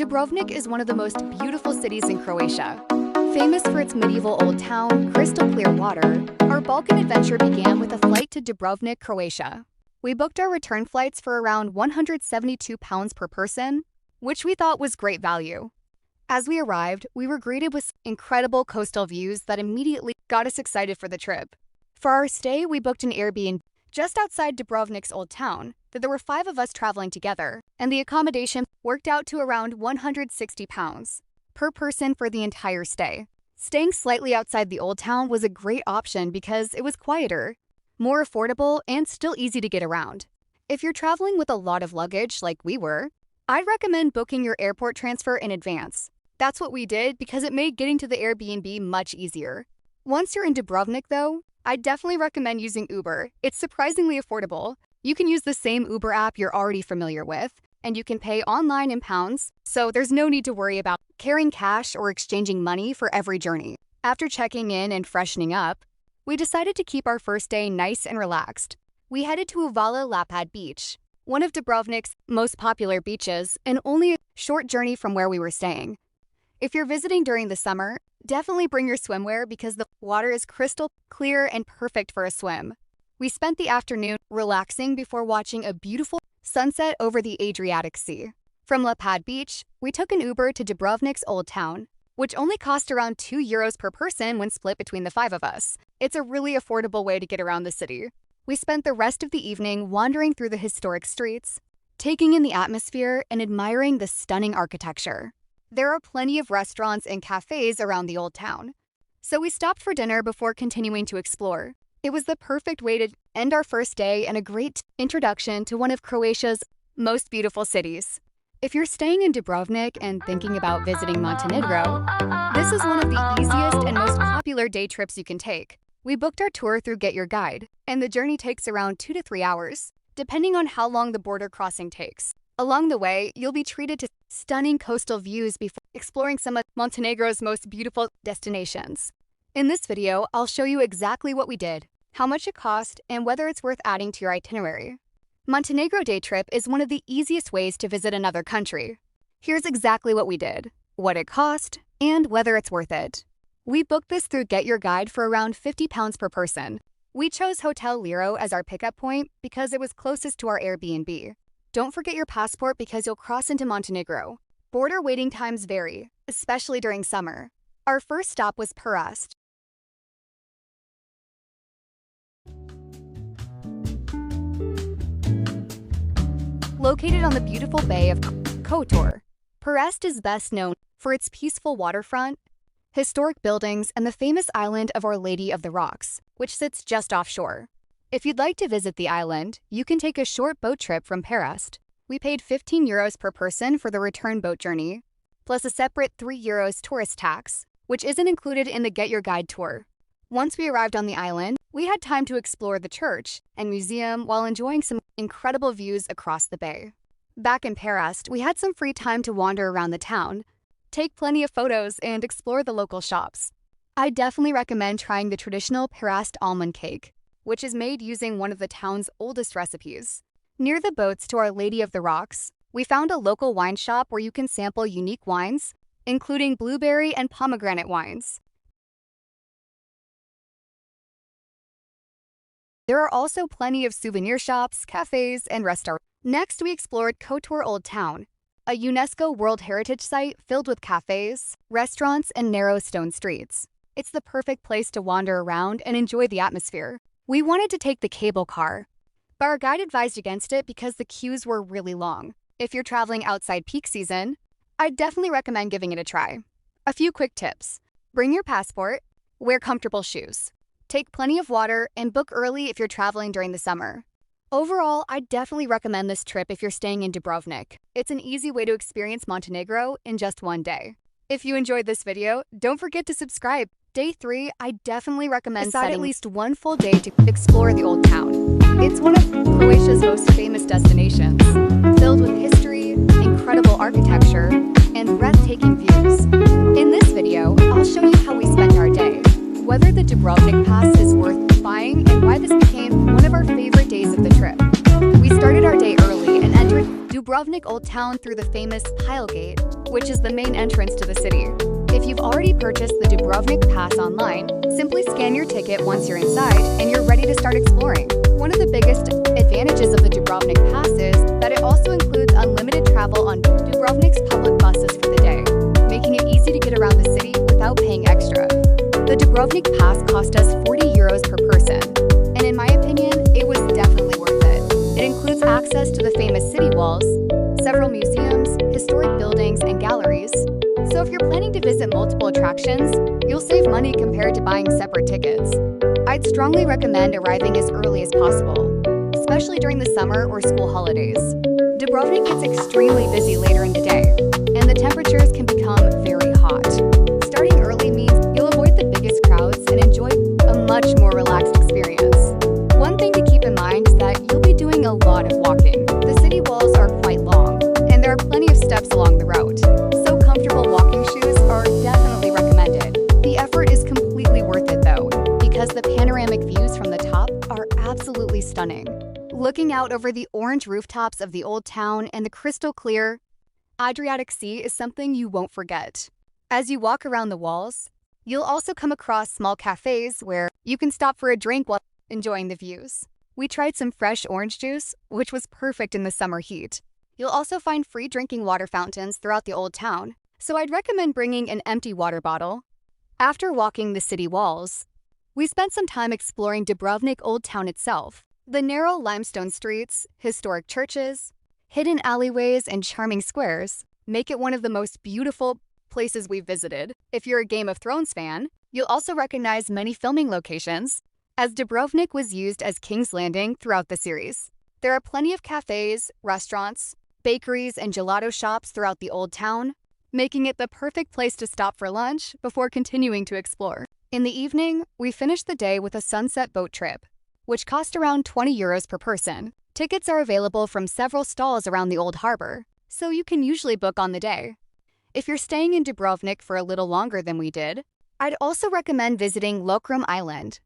Dubrovnik is one of the most beautiful cities in Croatia. Famous for its medieval old town, crystal clear water, our Balkan adventure began with a flight to Dubrovnik, Croatia. We booked our return flights for around £172 per person, which we thought was great value. As we arrived, we were greeted with incredible coastal views that immediately got us excited for the trip. For our stay, we booked an Airbnb just outside Dubrovnik's old town. That there were 5 of us traveling together, and the accommodation worked out to around £160 per person for the entire stay. Staying slightly outside the old town was a great option because it was quieter, more affordable, and still easy to get around. If you're traveling with a lot of luggage like we were, I'd recommend booking your airport transfer in advance. That's what we did because it made getting to the Airbnb much easier. Once you're in Dubrovnik though, I'd definitely recommend using Uber. It's surprisingly affordable. You can use the same Uber app you're already familiar with, and you can pay online in pounds, so there's no need to worry about carrying cash or exchanging money for every journey. After checking in and freshening up, we decided to keep our first day nice and relaxed. We headed to Uvala Lapad Beach, one of Dubrovnik's most popular beaches, and only a short journey from where we were staying. If you're visiting during the summer, definitely bring your swimwear because the water is crystal clear and perfect for a swim. We spent the afternoon relaxing before watching a beautiful sunset over the Adriatic Sea. From Lapad Beach, we took an Uber to Dubrovnik's old town, which only cost around €2 per person when split between the 5 of us. It's a really affordable way to get around the city. We spent the rest of the evening wandering through the historic streets, taking in the atmosphere and admiring the stunning architecture. There are plenty of restaurants and cafes around the old town, so we stopped for dinner before continuing to explore. It was the perfect way to end our first day and a great introduction to one of Croatia's most beautiful cities. If you're staying in Dubrovnik and thinking about visiting Montenegro, this is one of the easiest and most popular day trips you can take. We booked our tour through Get Your Guide, and the journey takes around 2 to 3 hours, depending on how long the border crossing takes. Along the way, you'll be treated to stunning coastal views before exploring some of Montenegro's most beautiful destinations. In this video, I'll show you exactly what we did, how much it cost, and whether it's worth adding to your itinerary. Montenegro day trip is one of the easiest ways to visit another country. Here's exactly what we did, what it cost, and whether it's worth it. We booked this through Get Your Guide for around £50 per person. We chose Hotel Liro as our pickup point because it was closest to our Airbnb. Don't forget your passport because you'll cross into Montenegro. Border waiting times vary, especially during summer. Our first stop was Pest. Located on the beautiful bay of Kotor, Pest is best known for its peaceful waterfront, historic buildings, and the famous island of Our Lady of the Rocks, which sits just offshore. If you'd like to visit the island, you can take a short boat trip from Pest. We paid €15 per person for the return boat journey, plus a separate €3 tourist tax, which isn't included in the Get Your Guide tour. Once we arrived on the island, we had time to explore the church and museum while enjoying some incredible views across the bay. Back in Pest, we had some free time to wander around the town, take plenty of photos, and explore the local shops. I definitely recommend trying the traditional Pest almond cake, which is made using one of the town's oldest recipes. Near the boats to Our Lady of the Rocks, we found a local wine shop where you can sample unique wines, including blueberry and pomegranate wines. There are also plenty of souvenir shops, cafes, and restaurants. Next, we explored Kotor Old Town, a UNESCO World Heritage Site filled with cafes, restaurants, and narrow stone streets. It's the perfect place to wander around and enjoy the atmosphere. We wanted to take the cable car, but our guide advised against it because the queues were really long. If you're traveling outside peak season, I'd definitely recommend giving it a try. A few quick tips. Bring your passport, wear comfortable shoes, take plenty of water, and book early if you're traveling during the summer. Overall, I definitely recommend this trip if you're staying in Dubrovnik. It's an easy way to experience Montenegro in just one day. If you enjoyed this video, don't forget to subscribe. Day 3, I definitely recommend setting at least one full day to explore the old town. It's one of Croatia's most famous destinations, filled with history, incredible architecture, and breathtaking views. In this video, I'll show you how we spent our day, whether the Dubrovnik pass is worth buying, and why this became one of our favorite days of the trip. We started our day early and entered Dubrovnik Old Town through the famous Pile Gate, which is the main entrance to the city. If you've already purchased the Dubrovnik Pass online, simply scan your ticket once you're inside and you're ready to start exploring. One of the biggest advantages of the Dubrovnik Pass is that it also includes unlimited travel on Dubrovnik's public buses for the day, making it easy to get around the city without paying extra. The Dubrovnik Pass cost us €40 per person, and in my opinion, it was definitely worth it. It includes access to the famous city walls, several museums, historic buildings, and galleries. So if you're planning to visit multiple attractions, you'll save money compared to buying separate tickets. I'd strongly recommend arriving as early as possible, especially during the summer or school holidays. Dubrovnik gets extremely busy later in the day, and the temperatures can become very hot. Starting early means you'll avoid the biggest crowds and enjoy a much more relaxed experience. One thing to keep in mind is that you'll be doing a lot of walking. The city walls are quite long, and there are plenty of steps along the route, so comfortable walking shoes are definitely recommended. The effort is completely worth it though, because the panoramic views from the top are absolutely stunning. Looking out over the orange rooftops of the old town and the crystal clear Adriatic Sea is something you won't forget. As you walk around the walls, you'll also come across small cafes where you can stop for a drink while enjoying the views. We tried some fresh orange juice, which was perfect in the summer heat. You'll also find free drinking water fountains throughout the old town, so I'd recommend bringing an empty water bottle. After walking the city walls, we spent some time exploring Dubrovnik Old Town itself. The narrow limestone streets, historic churches, hidden alleyways, and charming squares make it one of the most beautiful places we've visited. If you're a Game of Thrones fan, you'll also recognize many filming locations, as Dubrovnik was used as King's Landing throughout the series. There are plenty of cafes, restaurants, bakeries, and gelato shops throughout the old town, making it the perfect place to stop for lunch before continuing to explore. In the evening, we finished the day with a sunset boat trip, which cost around €20 per person. Tickets are available from several stalls around the old harbor, so you can usually book on the day. If you're staying in Dubrovnik for a little longer than we did, I'd also recommend visiting Lokrum Island,